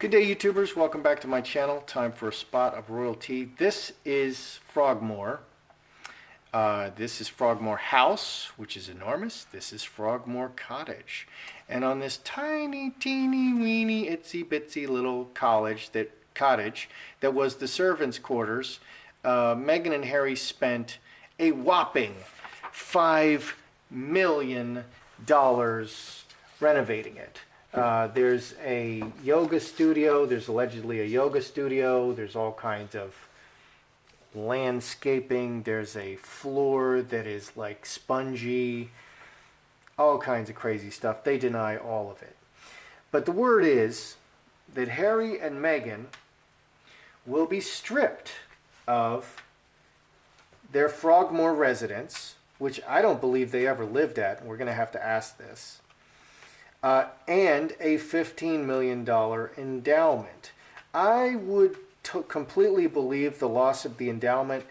Good day, YouTubers. Welcome back to my channel. Time for a spot of royalty. This is Frogmore. This is Frogmore House, which is enormous. This is Frogmore Cottage. And on this tiny, teeny, weeny, itsy bitsy little cottage that was the servants' quarters, Meghan and Harry spent a whopping $5 million renovating it. There's a yoga studio. There's allegedly a yoga studio. There's all kinds of landscaping. There's a floor that is like spongy. All kinds of crazy stuff. They deny all of it. But the word is that Harry and Meghan will be stripped of their Frogmore residence, which I don't believe they ever lived at. And we're going to have to ask this. And a $15 million endowment. I would completely believe the loss of the endowment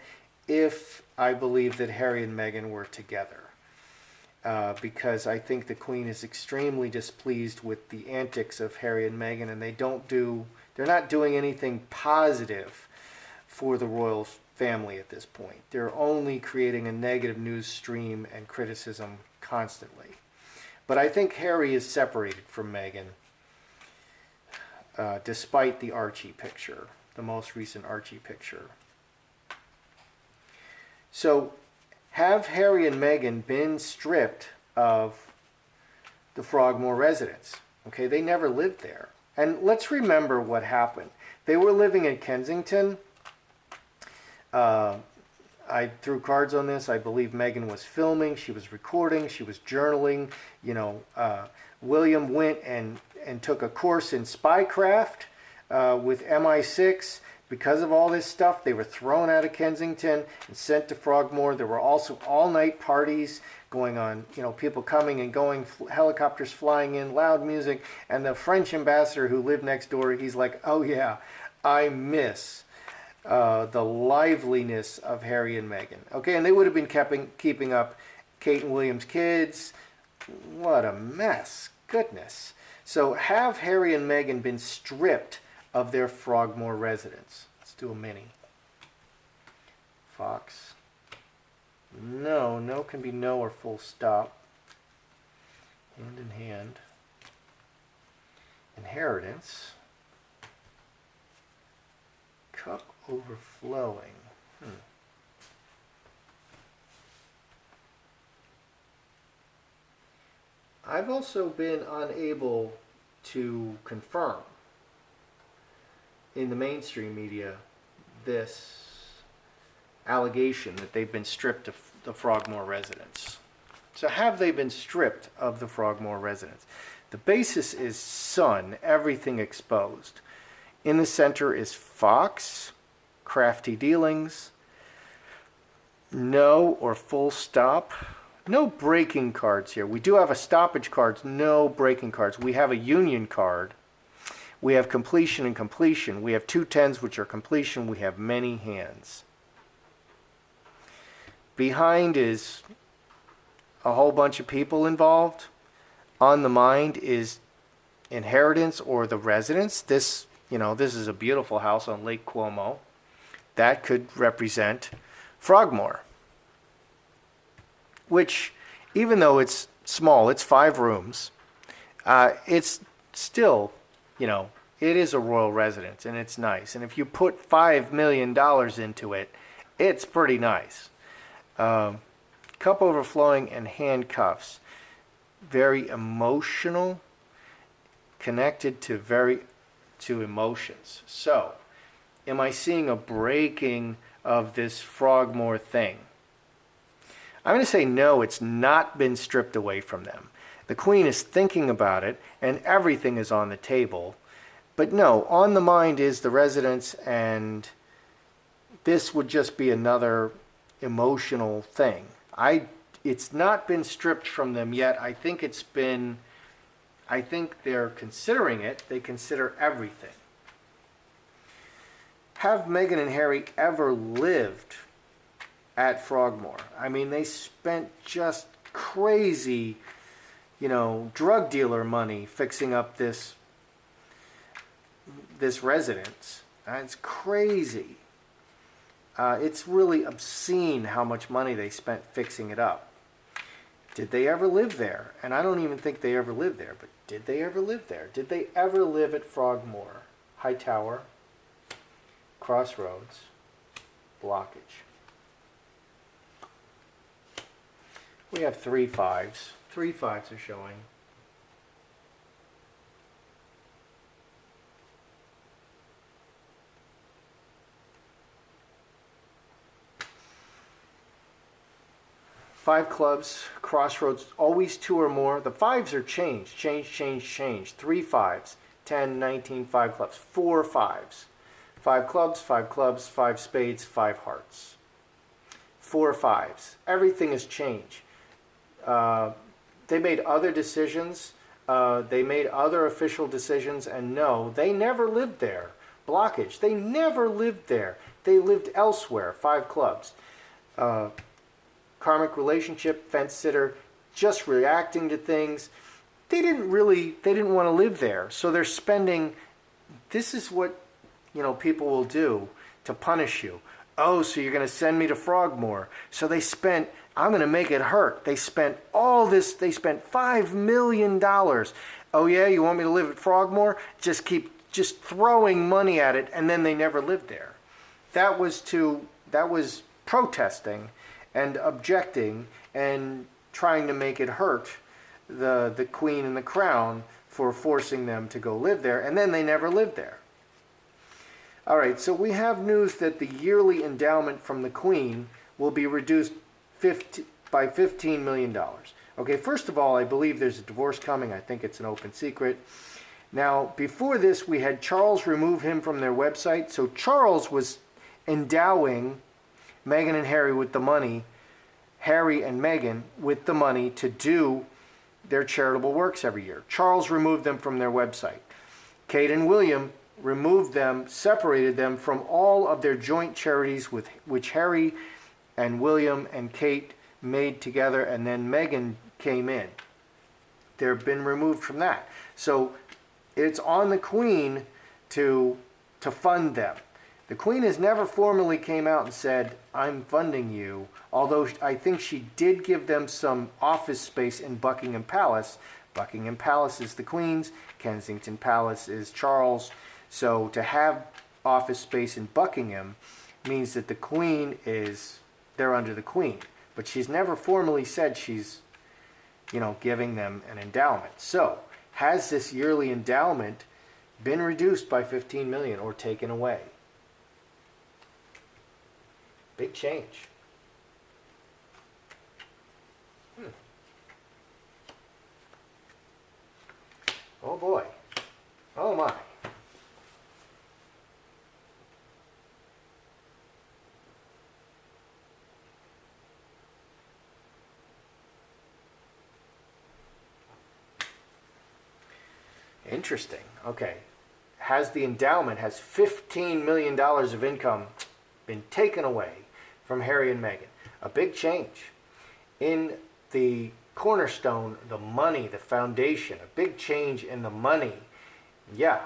if I believe that Harry and Meghan were together. Because I think the Queen is extremely displeased with the antics of Harry and Meghan, and they're not doing anything positive for the royal family at this point. They're only creating a negative news stream and criticism constantly. But I think Harry is separated from Meghan, despite the Archie picture, the most recent Archie picture. So, have Harry and Meghan been stripped of the Frogmore residence? Okay, they never lived there. And let's remember what happened. They were living in Kensington. I threw cards on this. I believe Meghan was filming. She was recording. She was journaling. William went and took a course in spycraft with MI6. Because of all this stuff, they were thrown out of Kensington and sent to Frogmore. There were also all-night parties going on. People coming and going, helicopters flying in, loud music. And the French ambassador who lived next door, he's like, oh yeah, I miss the liveliness of Harry and Meghan. Okay, and they would have been keeping up Kate and William's kids. What a mess. Goodness. So have Harry and Meghan been stripped of their Frogmore residence? Let's do a mini. Fox. No. No can be no or full stop. Hand in hand. Inheritance. Cup overflowing. I've also been unable to confirm in the mainstream media this allegation that they've been stripped of the Frogmore residence. So have they been stripped of the Frogmore residence? The basis is sun, everything exposed. In the center is Fox, crafty dealings, no or full stop. No breaking cards here. We do have a stoppage cards, no breaking cards. We have a union card. We have completion and completion. We have 2 10s, which are completion. We have many hands. Behind is a whole bunch of people involved. On the mind is inheritance or the residence. This is a beautiful house on Lake Como. That could represent Frogmore. Which, even though it's small, it's 5 rooms, it's still, it is a royal residence, and it's nice. And if you put $5 million into it, it's pretty nice. Cup overflowing and handcuffs. Very emotional, connected to emotions. So, am I seeing a breaking of this Frogmore thing? I'm going to say no, it's not been stripped away from them. The Queen is thinking about it, and everything is on the table. But no, on the mind is the residence, and this would just be another emotional thing. It's not been stripped from them yet. I think they're considering it. They consider everything. Have Meghan and Harry ever lived at Frogmore? I mean, they spent just crazy, drug dealer money fixing up this this residence. It's crazy. It's really obscene how much money they spent fixing it up. Did they ever live there? And I don't even think they ever lived there, but did they ever live there? Did they ever live at Frogmore? Hightower, Crossroads, blockage. We have 3 5s. 3 5s are showing. Five clubs, Crossroads, always 2 or more. The 5s are changed. Change. 3 5s, 10, 19, 5 clubs. 4 5s. 5 clubs, 5 clubs, 5 spades, 5 hearts. 4 5s. Everything has changed. They made other decisions. They made other official decisions, and no, they never lived there. Blockage. They never lived there. They lived elsewhere. 5 clubs. Karmic relationship, fence sitter, just reacting to things. They didn't want to live there. So they're spending, this is what, people will do to punish you. Oh, so you're going to send me to Frogmore. So they spent, I'm going to make it hurt. They spent all this, they spent $5 million. Oh yeah, you want me to live at Frogmore? Just keep throwing money at it, and then they never lived there. That was protesting and objecting and trying to make it hurt the Queen and the Crown for forcing them to go live there, and then they never lived there. All right, so we have news that the yearly endowment from the Queen will be reduced by $15 million. Okay, first of all, I believe there's a divorce coming. I think it's an open secret. Now, before this, we had Charles remove him from their website. So Charles was endowing Meghan and Harry with the money, Harry and Meghan with the money to do their charitable works every year. Charles removed them from their website. Kate and William removed them, separated them from all of their joint charities which Harry and William and Kate made together, and then Meghan came in. They've been removed from that. So it's on the Queen to fund them. The Queen has never formally came out and said, I'm funding you, although I think she did give them some office space in Buckingham Palace. Buckingham Palace is the Queen's, Kensington Palace is Charles. So to have office space in Buckingham means that the Queen they're under the Queen. But she's never formally said she's, giving them an endowment. So has this yearly endowment been reduced by $15 million or taken away? Big change. Oh boy. Oh my. Interesting. Okay. Has $15 million of income been taken away from Harry and Meghan? A big change in the cornerstone, the money, the foundation, a big change in the money. Yeah.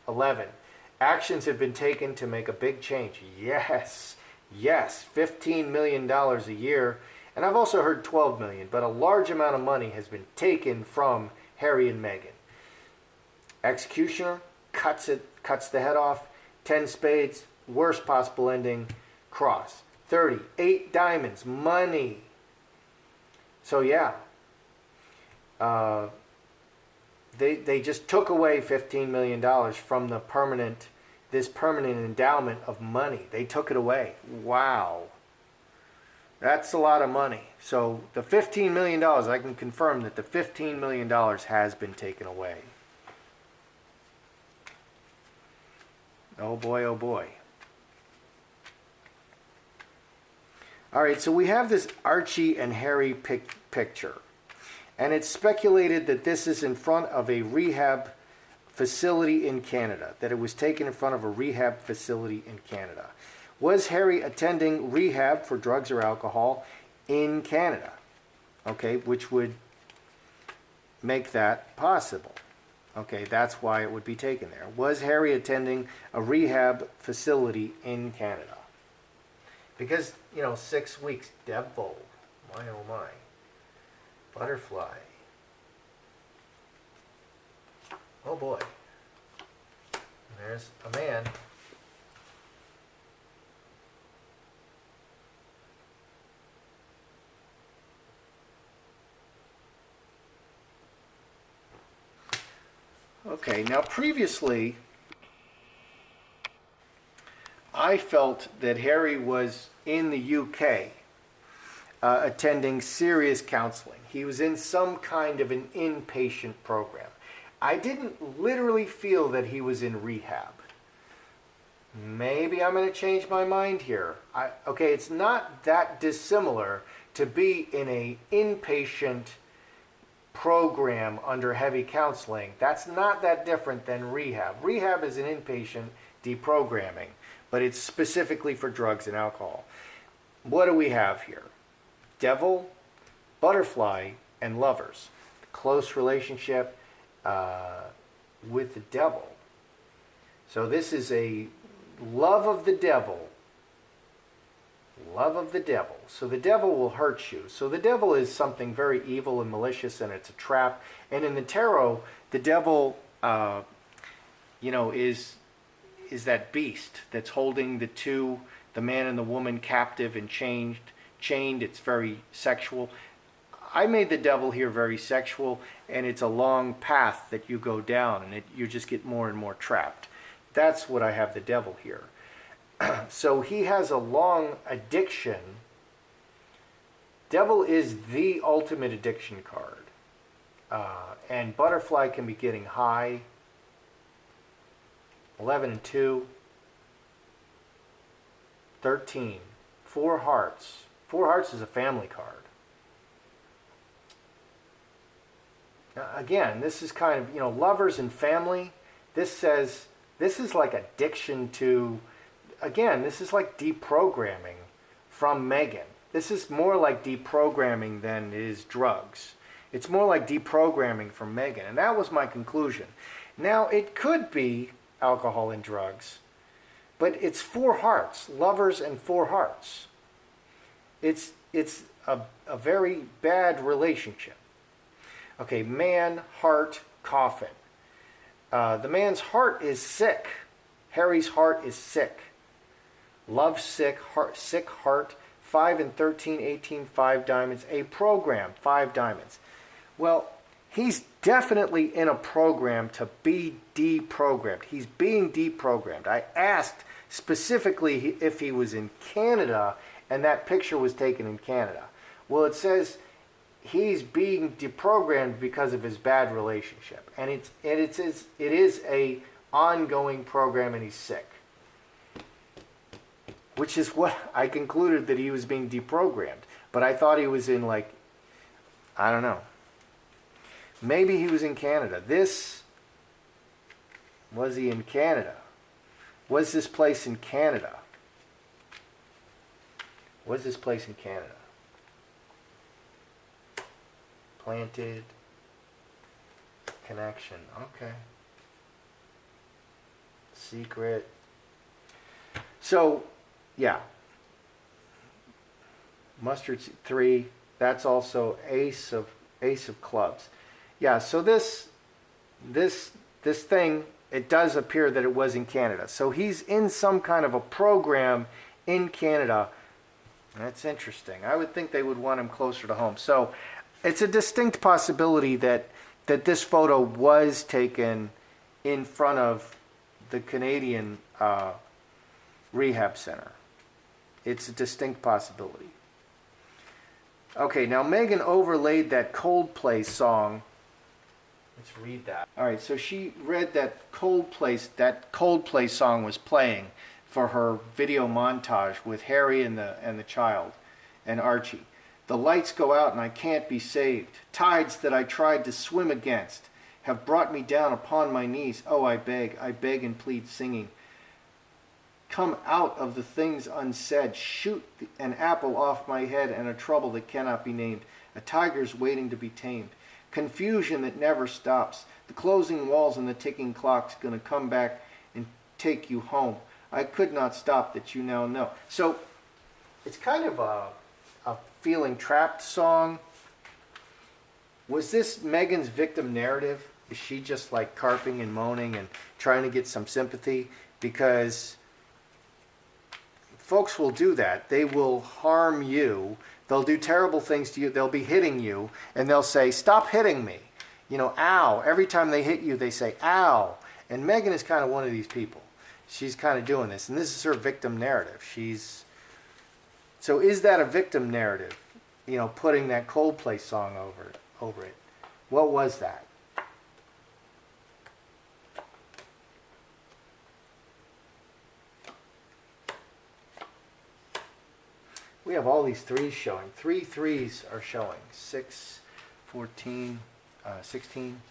11. Actions have been taken to make a big change. Yes. $15 million a year. And I've also heard $12 million, but a large amount of money has been taken from Harry and Meghan. Executioner cuts the head off. 10 spades, worst possible ending, cross. 30, 8 diamonds, money. So yeah, they just took away $15 million from this permanent endowment of money. They took it away. Wow. That's a lot of money. So the $15 million, I can confirm that the $15 million has been taken away. Oh boy, oh boy. All right, so we have this Archie and Harry picture. And it's speculated that this is in front of a rehab facility in Canada, that it was taken in front of a rehab facility in Canada. Was Harry attending rehab for drugs or alcohol in Canada? Okay, which would make that possible. Okay, that's why it would be taken there. Was Harry attending a rehab facility in Canada? Because, 6 weeks, devil. My oh my. Butterfly. Oh boy. There's a man. Okay, now previously, I felt that Harry was in the UK attending serious counseling. He was in some kind of an inpatient program. I didn't literally feel that he was in rehab. Maybe I'm going to change my mind here. Okay, it's not that dissimilar to be in an inpatient program under heavy counseling. That's not that different than rehab. Rehab is an inpatient deprogramming, but it's specifically for drugs and alcohol. What do we have here? Devil, butterfly, and lovers. Close relationship with the devil. So this is a love of the devil. Love of the devil. So the devil will hurt you. So the devil is something very evil and malicious, and it's a trap. And in the tarot, the devil, is that beast that's holding the man and the woman captive and chained. It's very sexual. I made the devil here very sexual, and it's a long path that you go down, and you just get more and more trapped. That's what I have the devil here. So he has a long addiction. Devil is the ultimate addiction card. And butterfly can be getting high. 11 and 2. 13. 4 hearts. 4 hearts is a family card. Now, again, this is kind of, lovers and family. This says, this is like addiction to, again, this is like deprogramming from Meghan. This is more like deprogramming than it is drugs. It's more like deprogramming from Meghan. And that was my conclusion. Now, it could be alcohol and drugs, but it's 4 hearts, lovers and 4 hearts. It's a very bad relationship. Okay, man, heart, coffin. The man's heart is sick. Harry's heart is sick. Love sick, sick heart. 5 and 13, 18, 5 diamonds. A program, 5 diamonds. Well, he's definitely in a program to be deprogrammed. He's being deprogrammed. I asked specifically if he was in Canada, and that picture was taken in Canada. Well, it says he's being deprogrammed because of his bad relationship, and it is a ongoing program, and he's sick, which is what I concluded, that he was being deprogrammed. But I thought he was in, like, I don't know. Maybe he was in Canada. Was he in Canada? Was this place in Canada? Was this place in Canada? Planted. Connection. Okay. Secret. So, yeah. Mustard 3. That's also ace of clubs. Yeah, so this thing, it does appear that it was in Canada. So he's in some kind of a program in Canada. That's interesting. I would think they would want him closer to home. So it's a distinct possibility that this photo was taken in front of the Canadian rehab center. It's a distinct possibility. Okay, now Meghan overlaid that Coldplay song. Let's read that. All right, so she read that Coldplay song was playing for her video montage with Harry and the child and Archie. The lights go out and I can't be saved. Tides that I tried to swim against have brought me down upon my knees. Oh, I beg and plead, singing. Come out of the things unsaid. Shoot an apple off my head and a trouble that cannot be named. A tiger's waiting to be tamed. confusion that never stops. The closing walls and the ticking clock's going to come back and take you home. I could not stop that you now know. So it's kind of a feeling trapped song. Was this Meghan's victim narrative? Is she just like carping and moaning and trying to get some sympathy? Because folks will do that. They will harm you. They'll do terrible things to you. They'll be hitting you and they'll say, stop hitting me. You know, ow. Every time they hit you, they say, ow. And Meghan is kind of one of these people. She's kind of doing this. And this is her victim narrative. So is that a victim narrative? You know, putting that Coldplay song over it. What was that? We have all these threes showing. 3 threes are showing. 6, 14, 16.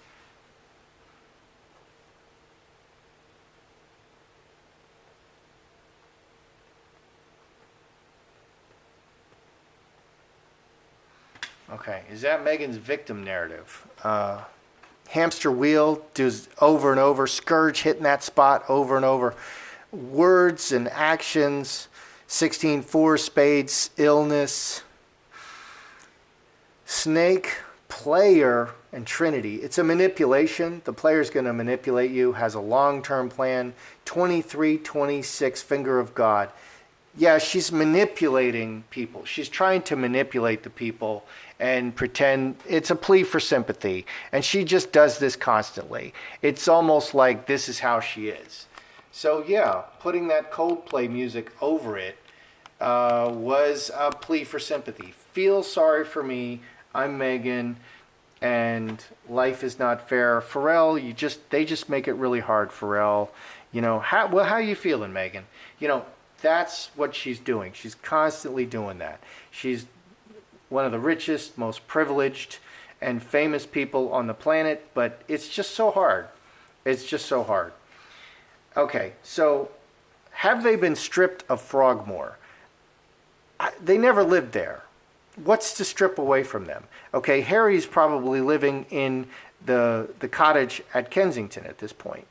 Okay, is that Meghan's victim narrative? Hamster wheel, does over and over. Scourge hitting that spot over and over. Words and actions. 16, 4 spades, illness. Snake, player, and Trinity. It's a manipulation. The player's going to manipulate you, has a long-term plan. 23, 26, finger of God. Yeah, she's manipulating people. She's trying to manipulate the people and pretend it's a plea for sympathy. And she just does this constantly. It's almost like this is how she is. So yeah, putting that Coldplay music over it was a plea for sympathy. Feel sorry for me. I'm Meghan, and life is not fair. Pharrell, they just make it really hard. Pharrell, you know, how are you feeling, Meghan? You know, that's what she's doing. She's constantly doing that. She's one of the richest, most privileged, and famous people on the planet, but it's just so hard. It's just so hard. Okay, so have they been stripped of Frogmore? They never lived there. What's to strip away from them? Okay, Harry's probably living in the cottage at Kensington at this point.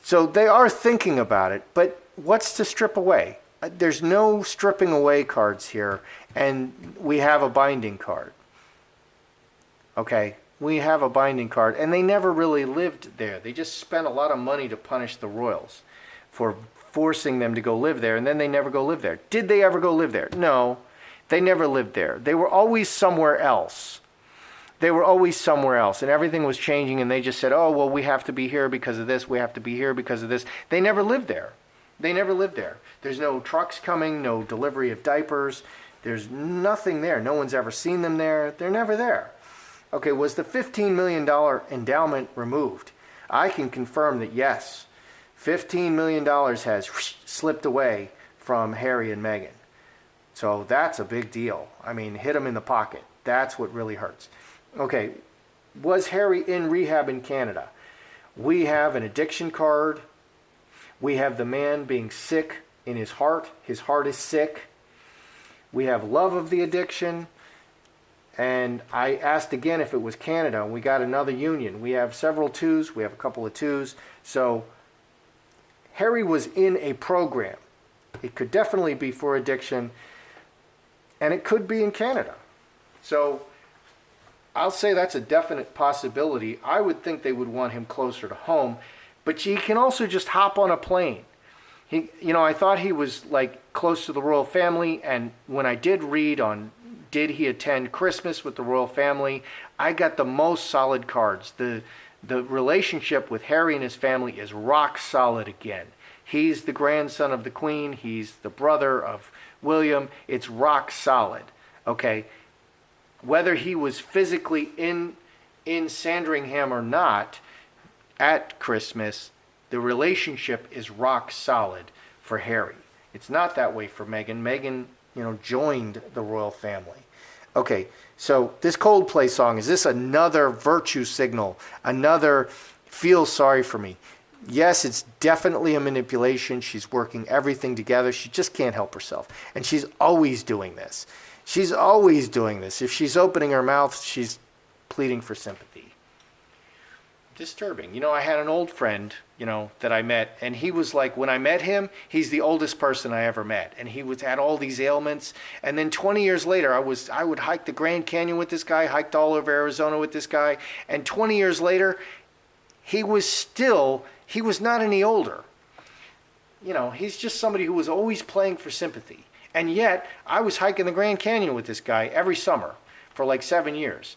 So they are thinking about it, but what's to strip away? There's no stripping away cards here, and we have a binding card. Okay, we have a binding card, and they never really lived there. They just spent a lot of money to punish the royals for forcing them to go live there, and then they never go live there. Did they ever go live there? No, they never lived there. They were always somewhere else. They were always somewhere else, and everything was changing, and they just said, oh, well, we have to be here because of this. We have to be here because of this. They never lived there. They never lived there. There's no trucks coming, no delivery of diapers. There's nothing there. No one's ever seen them there. They're never there. Okay, was the $15 million endowment removed? I can confirm that yes. $15 million has slipped away from Harry and Meghan. So that's a big deal. I mean, hit them in the pocket. That's what really hurts. Okay, was Harry in rehab in Canada? We have an addiction card. We have the man being sick in his heart. His heart is sick. We have love of the addiction. And I asked again if it was Canada, and we got another union. We have several twos. We have a couple of twos. So Harry was in a program. It could definitely be for addiction, and it could be in Canada. So I'll say that's a definite possibility. I would think they would want him closer to home, but he can also just hop on a plane. I thought he was like close to the royal family, and when I did read on did he attend Christmas with the royal family, I got the most solid cards. The relationship with Harry and his family is rock solid again. He's the grandson of the Queen. He's the brother of William. It's rock solid. Okay, whether he was physically in Sandringham or not at Christmas, the relationship is rock solid for Harry. It's not that way for Meghan. Meghan, joined the royal family. Okay, so this Coldplay song, is this another virtue signal? Another feel sorry for me? Yes, it's definitely a manipulation. She's working everything together. She just can't help herself. And she's always doing this. She's always doing this. If she's opening her mouth, she's pleading for sympathy. Disturbing. You know, I had an old friend, you know, that I met, and he was like, when I met him, he's the oldest person I ever met, and he had all these ailments. And then 20 years later, I would hike the Grand Canyon with this guy, hiked all over Arizona with this guy, and 20 years later, he was not any older. You know, he's just somebody who was always playing for sympathy. And yet, I was hiking the Grand Canyon with this guy every summer for like 7 years.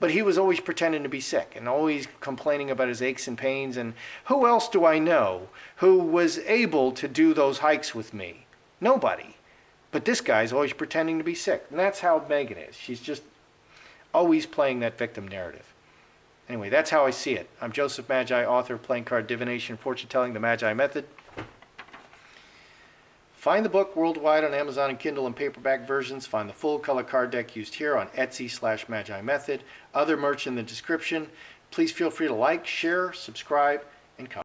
But he was always pretending to be sick and always complaining about his aches and pains. And who else do I know who was able to do those hikes with me? Nobody. But this guy's always pretending to be sick. And that's how Meghan is. She's just always playing that victim narrative. Anyway, that's how I see it. I'm Joseph Magi, author of Playing Card Divination, Fortune Telling, The Magi Method. Find the book worldwide on Amazon and Kindle and paperback versions. Find the full color card deck used here on Etsy/Magi Method. Other merch in the description. Please feel free to like, share, subscribe, and comment.